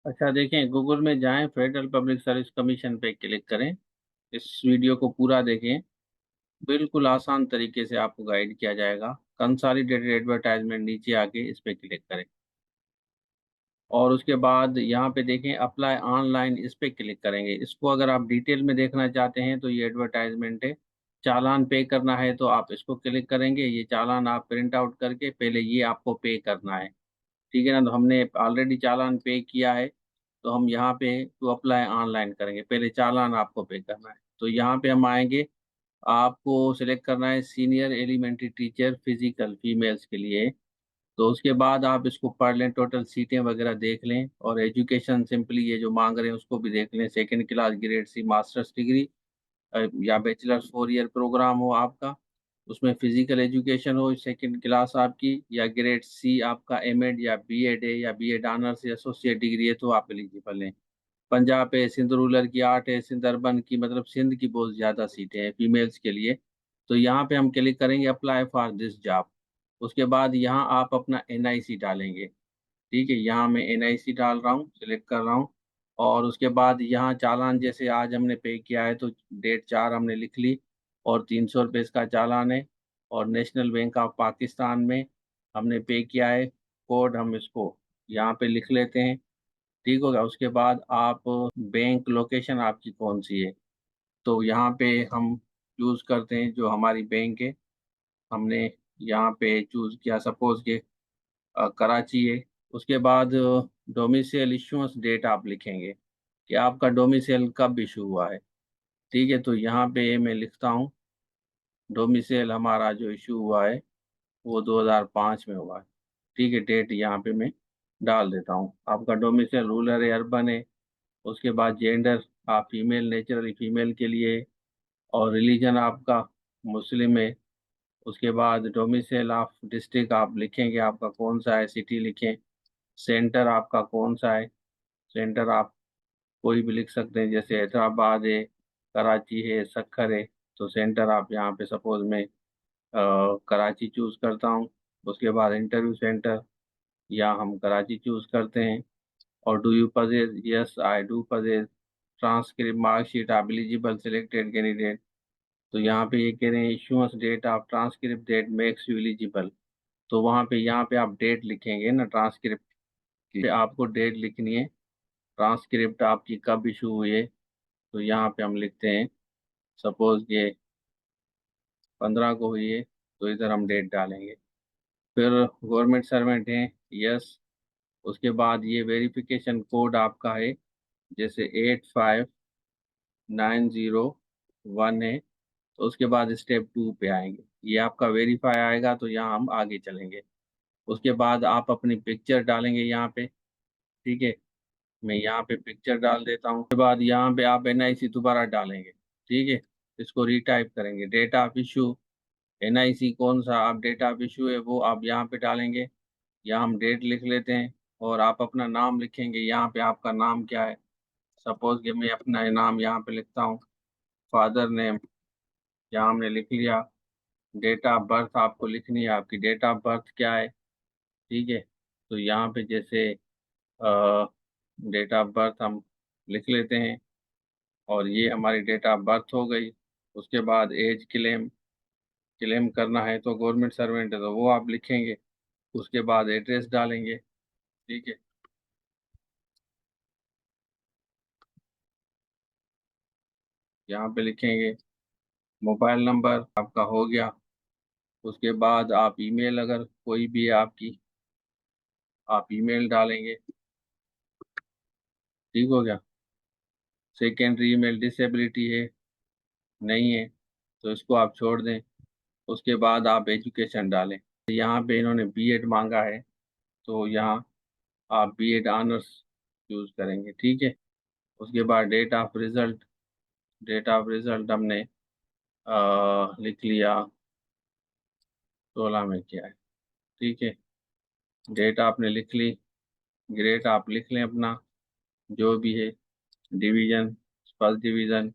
अच्छा देखें, गूगल में जाएं, फेडरल पब्लिक सर्विस कमीशन पे क्लिक करें। इस वीडियो को पूरा देखें। बिल्कुल आसान तरीके से आपको गाइड किया जाएगा। कंसोलिडेटेड एडवर्टाइजमेंट नीचे आके इस पे क्लिक करें और उसके बाद यहाँ पे देखें अप्लाई ऑनलाइन, इस पे क्लिक करेंगे। इसको अगर आप डिटेल में देखना चाहते हैं तो ये एडवर्टाइजमेंट है। चालान पे करना है तो आप इसको क्लिक करेंगे। ये चालान आप प्रिंट आउट करके पहले ये आपको पे करना है। ठीक है ना। तो हमने ऑलरेडी चालान पे किया है, तो हम यहाँ पे टू अप्लाई ऑनलाइन करेंगे। पहले चालान आपको पे करना है, तो यहाँ पे हम आएंगे। आपको सिलेक्ट करना है senior elementary teacher physical females के लिए। तो उसके बाद आप इसको पढ़ लें, टोटल सीटें वगैरह देख लें, और एजुकेशन सिंपली ये जो मांग रहे हैं उसको भी देख लें। Second class grade C masters degree या बैचलर्स 4 ईयर प्रोग्राम हो आपका, उसमें फिजिकल एजुकेशन हो सेकंड क्लास आपकी, या ग्रेड सी आपका एमएड या बीएड है, या बीएड ऑनर्स या एसोसिएट डिग्री है, तो आप एलिजिबल हैं। पंजाब है, सिंध रूरल की 8 है, सिंध अर्बन की, मतलब सिंध की बहुत ज़्यादा सीटें हैं फीमेल्स के लिए। तो यहाँ पे हम क्लिक करेंगे अप्लाई फॉर दिस जॉब। उसके बाद यहाँ आप अपना एनआईसी डालेंगे। ठीक है, यहाँ मैं एनआईसी डाल रहा हूँ, सिलेक्ट कर रहा हूँ। और उसके बाद यहाँ चालान जैसे आज हमने पे किया है तो डेट 4 हमने लिख ली, और 300 रुपये इसका चालान है। और नेशनल बैंक ऑफ पाकिस्तान में हमने पे किया है। कोड हम इसको यहाँ पे लिख लेते हैं। ठीक होगा। उसके बाद आप बैंक लोकेशन आपकी कौन सी है, तो यहाँ पे हम चूज करते हैं जो हमारी बैंक है। हमने यहाँ पे चूज किया सपोज के कराची है। उसके बाद डोमिसाइल इश्यूएंस डेट आप लिखेंगे कि आपका डोमिसाइल कब इशू हुआ है। ठीक है, तो यहाँ पे मैं लिखता हूँ डोमिसाइल हमारा जो इशू हुआ है वो 2005 में हुआ है। ठीक है, डेट यहाँ पे मैं डाल देता हूँ। आपका डोमिसाइल रूरल है अर्बन है। उसके बाद जेंडर आप फीमेल, नेचुरली फीमेल के लिए है। और रिलीजन आपका मुस्लिम है। उसके बाद डोमिसाइल ऑफ डिस्ट्रिक्ट आप लिखेंगे, आपका कौन सा है, सिटी लिखें। सेंटर आपका कौन सा है, सेंटर आप कोई भी लिख सकते हैं, जैसे हैदराबाद है, कराची है, सक्खर है। तो सेंटर आप यहाँ पे सपोज मैं कराची चूज करता हूँ। उसके बाद इंटरव्यू सेंटर, या हम कराची चूज करते हैं। और do you possess, yes I do possess transcript marksheet आप एलिजिबल सिलेक्टेड कैंडिडेट। तो यहाँ पे ये कह रहे हैं issuance date of transcript date makes you eligible. तो वहाँ पे यहाँ पे आप डेट लिखेंगे ना ट्रांसक्रिप्ट की, आपको डेट लिखनी है। ट्रांसक्रिप्ट आपकी कब इशू हुई है, तो यहाँ पे हम लिखते हैं सपोज ये 15 को हुई है, तो इधर हम डेट डालेंगे। फिर गवर्नमेंट सर्वेंट हैं, यस। उसके बाद ये वेरिफिकेशन कोड आपका है, जैसे 85901 है। तो उसके बाद स्टेप 2 पे आएंगे, ये आपका वेरीफाई आएगा तो यहाँ हम आगे चलेंगे। उसके बाद आप अपनी पिक्चर डालेंगे यहाँ पे। ठीक है, मैं यहाँ पे पिक्चर डाल देता हूँ। उसके बाद यहाँ पे आप एनआईसी दोबारा डालेंगे। ठीक है, इसको रीटाइप करेंगे। डेट ऑफ इशू, एनआईसी कौन सा आप डेट ऑफ इशू है वो आप यहाँ पे डालेंगे। यहाँ हम डेट लिख लेते हैं, और आप अपना नाम लिखेंगे। यहाँ पे आपका नाम क्या है, सपोज कि मैं अपना नाम यहाँ पे लिखता हूँ, फादर नेम, यहाँ हमने लिख लिया। डेट ऑफ बर्थ आपको लिखनी है, आपकी डेट ऑफ बर्थ क्या है। ठीक है, तो यहाँ पे जैसे डेट ऑफ बर्थ हम लिख लेते हैं, और ये हमारी डेट ऑफ बर्थ हो गई। उसके बाद एज क्लेम, क्लेम करना है तो गवर्नमेंट सर्वेंट है तो वो आप लिखेंगे। उसके बाद एड्रेस डालेंगे। ठीक है, यहाँ पे लिखेंगे मोबाइल नंबर आपका हो गया। उसके बाद आप ईमेल अगर कोई भी है आपकी, आप ईमेल डालेंगे। ठीक हो गया। सेकेंडरी ईमेल डिसेबिलिटी है, नहीं है, तो इसको आप छोड़ दें। उसके बाद आप एजुकेशन डालें। यहाँ पे इन्होंने बीएड मांगा है, तो यहाँ आप बीएड ऑनर्स चूज करेंगे। ठीक है। उसके बाद date of result, date of result हमने लिख लिया 16 में क्या है। ठीक है, डेट आपने लिख ली। ग्रेड आप लिख लें अपना जो भी है, division, first division,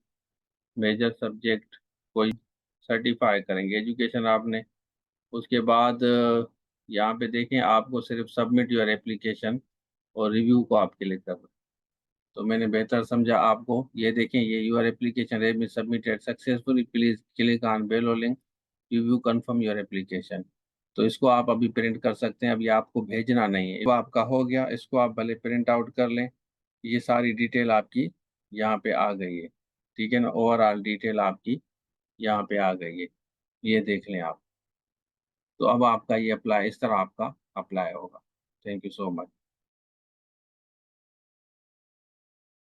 major subject, कोई सर्टिफाई करेंगे एजुकेशन आपने। उसके बाद यहाँ पे देखें आपको सिर्फ सबमिट योर एप्लीकेशन और रिव्यू को आप क्लिक करना है। तो मैंने बेहतर समझा आपको। ये देखें, ये your application has been submitted successfully, please click on below link you view confirm your application. तो इसको आप अभी प्रिंट कर सकते हैं, अभी आपको भेजना नहीं है। तो आपका हो गया, इसको आप भले प्रिंट आउट कर लें। ये सारी डिटेल आपकी यहाँ पे आ गई है, ठीक है ना। ओवरऑल डिटेल आपकी यहाँ पे आ गई है, ये देख लें आप। तो अब आपका ये अप्लाई, इस तरह आपका अप्लाई होगा। Thank you so much.